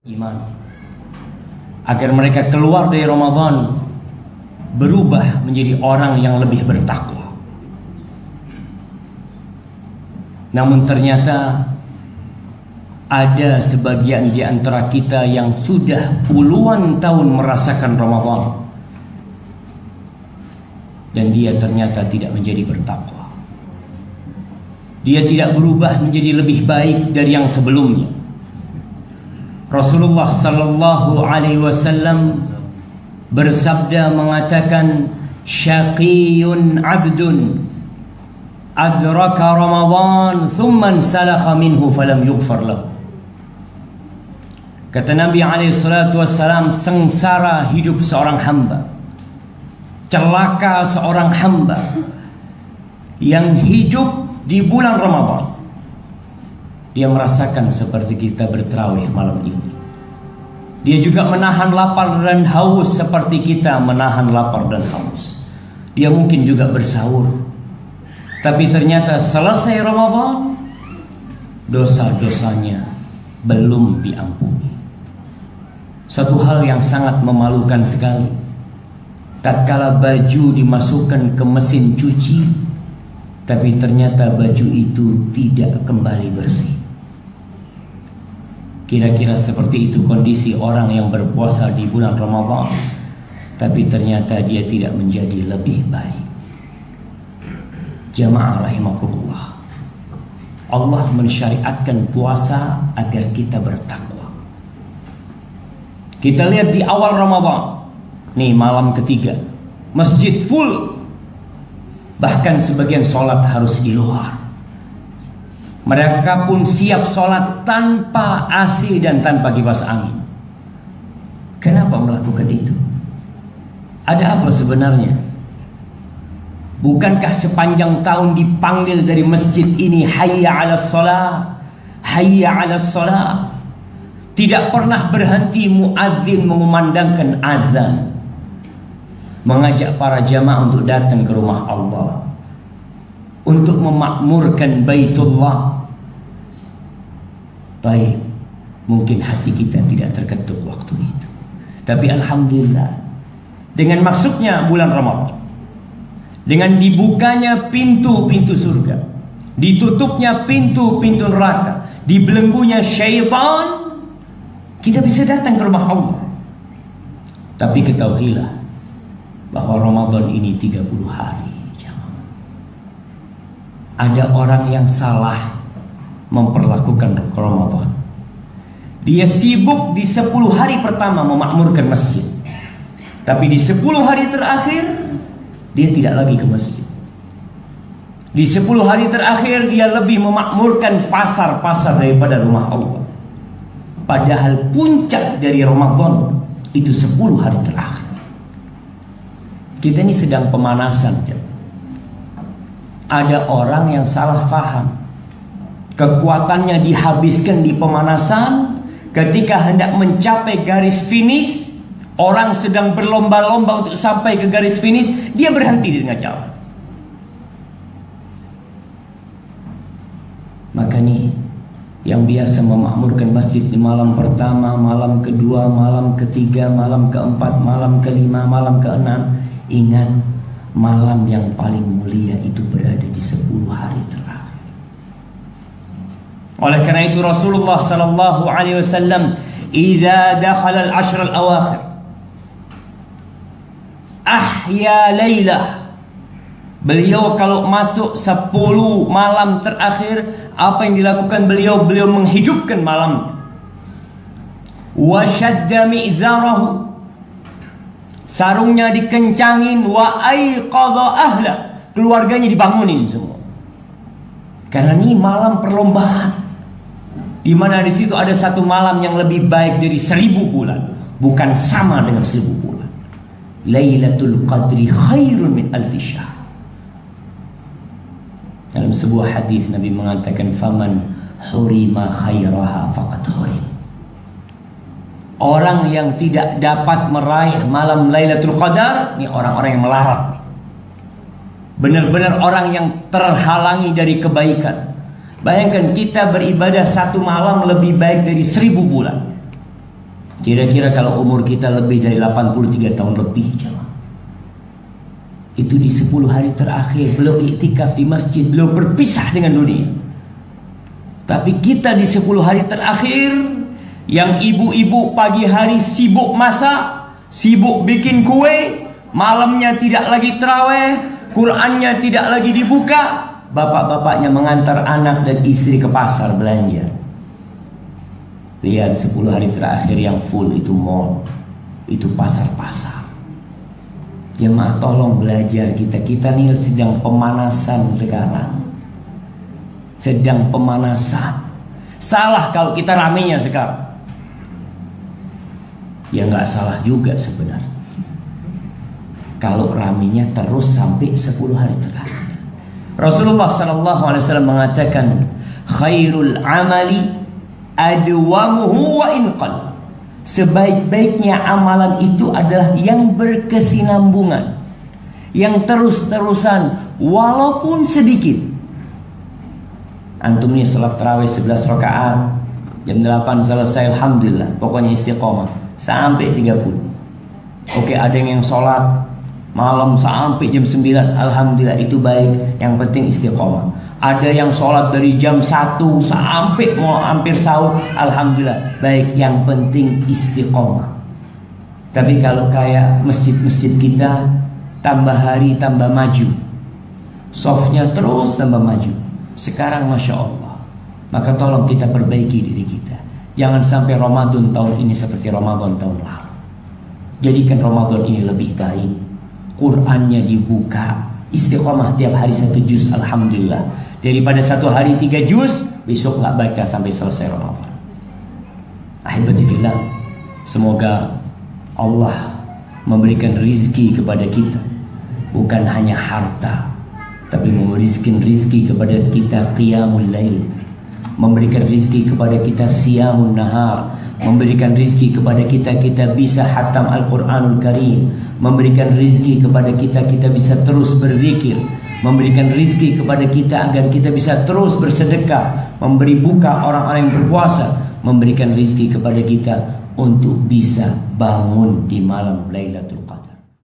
iman, agar mereka keluar dari Ramadan berubah menjadi orang yang lebih bertakwa. Namun ternyata ada sebagian di antara kita yang sudah puluhan tahun merasakan Ramadan dan dia ternyata tidak menjadi bertakwa. Dia tidak berubah menjadi lebih baik dari yang sebelumnya. Rasulullah sallallahu alaihi wasallam bersabda mengatakan, syaqiyun abdun adraka Ramadan thumma salakha minhu falam yughfar lahu. Kata Nabi alaihi salatu wassalam, sengsara hidup seorang hamba, celaka seorang hamba yang hidup di bulan Ramadan. Dia merasakan seperti kita bertarawih malam ini. Dia juga menahan lapar dan haus seperti kita menahan lapar dan haus. Dia mungkin juga bersahur. Tapi ternyata selesai Ramadan, dosa-dosanya belum diampuni. Satu hal yang sangat memalukan sekali. Tatkala baju dimasukkan ke mesin cuci, tapi ternyata baju itu tidak kembali bersih. Kira-kira seperti itu kondisi orang yang berpuasa di bulan Ramadan, tapi ternyata dia tidak menjadi lebih baik. Jamaah rahimakumullah, Allah mensyariatkan puasa agar kita bertakwa. Kita lihat di awal Ramadan, nih malam ketiga, masjid full, bahkan sebagian sholat harus di luar. Mereka pun siap sholat tanpa AC dan tanpa kipas angin. Kenapa melakukan itu? Ada apa sebenarnya? Bukankah sepanjang tahun dipanggil dari masjid ini, hayya ala sholat, hayya ala sholat. Tidak pernah berhenti muadzin mengumandangkan azan, mengajak para jamaah untuk datang ke rumah Allah, untuk memakmurkan Baitullah. Baik, mungkin hati kita tidak terketuk waktu itu, tapi alhamdulillah, dengan masuknya bulan Ramadan, dengan dibukanya pintu-pintu surga, ditutupnya pintu-pintu neraka, dibelenggunya syaitan, kita bisa datang ke rumah Allah. Tapi ketahuilah bahwa Ramadan ini 30 hari. Ada orang yang salah memperlakukan Ramadan. Dia sibuk di 10 hari pertama memakmurkan masjid, tapi di 10 hari terakhir dia tidak lagi ke masjid. Di 10 hari terakhir dia lebih memakmurkan pasar-pasar daripada rumah Allah. Padahal puncak dari Ramadan itu 10 hari terakhir. Kita ini sedang pemanasan ya. Ada orang yang salah faham. Kekuatannya dihabiskan di pemanasan. Ketika hendak mencapai garis finish, orang sedang berlomba-lomba untuk sampai ke garis finish, dia berhenti di tengah jalan. Makanya yang biasa memakmurkan masjid di malam pertama, malam kedua, malam ketiga, malam keempat, malam kelima, malam keenam, ingat, malam yang paling mulia itu berada di 10 hari terakhir. Oleh karena itu Rasulullah sallallahu alaihi wasallam, "Idza dakhala al-ashr al-awakhir ahya lailah." Beliau kalau masuk 10 malam terakhir, apa yang dilakukan beliau? Beliau menghidupkan malamnya. Wa shadda mi'zarahu, sarungnya dikencangin. Wa aiqadha ahla, keluarganya dibangunin semua. Karena ini malam perlombaan, di mana di situ ada satu malam yang lebih baik dari 1000 bulan, bukan sama dengan 1000 bulan. Lailatul Qadri khairun min alfi syahr. Dalam sebuah hadis Nabi mengatakan, faman hurima khairaha faqad hurim. Orang yang tidak dapat meraih malam Lailatul Qadar, ini orang-orang yang melarat. Benar-benar orang yang terhalangi dari kebaikan. Bayangkan kita beribadah 1 malam lebih baik dari 1000 bulan. Kira-kira kalau umur kita lebih dari 83 tahun lebih, itu di 10 hari terakhir beliau iktikaf di masjid, beliau berpisah dengan dunia. Tapi kita di 10 hari terakhir, yang ibu-ibu pagi hari sibuk masak, sibuk bikin kue, malamnya tidak lagi tarawih, Qurannya tidak lagi dibuka, bapak-bapaknya mengantar anak dan istri ke pasar belanja. Lihat 10 hari terakhir yang full itu mall, itu pasar-pasar. Jemaah tolong belajar kita nih sedang pemanasan sekarang. Sedang pemanasan. Salah kalau kita ramenya sekarang. Ya nggak salah juga sebenarnya. Kalau ramenya terus sampai 10 hari terakhir. Rasulullah SAW mengatakan, khairul amali adwamuhu wa inqal. Sebaik-baiknya amalan itu adalah yang berkesinambungan, yang terus-terusan walaupun sedikit. Antum nih salat tarawih 11 rakaat, jam 8 selesai, alhamdulillah, pokoknya istiqomah sampai 30. Oke, ada yang sholat malam sampai jam 9, alhamdulillah, itu baik, yang penting istiqomah. Ada yang sholat dari jam 1 sampai mau hampir sahur, alhamdulillah, baik, yang penting istiqomah. Tapi kalau kayak masjid-masjid kita, tambah hari tambah maju, softnya terus tambah maju. Sekarang Masya Allah. Maka tolong kita perbaiki diri kita. Jangan sampai Ramadan tahun ini seperti Ramadan tahun lalu. Jadikan Ramadan ini lebih baik. Qurannya dibuka, istiqomah tiap hari 1 juz, alhamdulillah. Daripada 1 hari 3 juz, besok nggak baca sampai selesai Ramadan. Ahibati fillah, semoga Allah memberikan rizki kepada kita, bukan hanya harta, tapi memberikan rizki kepada kita qiyamul lail, memberikan rizki kepada kita siyamun nahar, memberikan rizki kepada kita bisa hatam Al-Quranul Karim, memberikan rizki kepada kita bisa terus berzikir, memberikan rizki kepada kita agar kita bisa terus bersedekah, memberi buka orang-orang yang berpuasa, memberikan rizki kepada kita untuk bisa bangun di malam Lailatul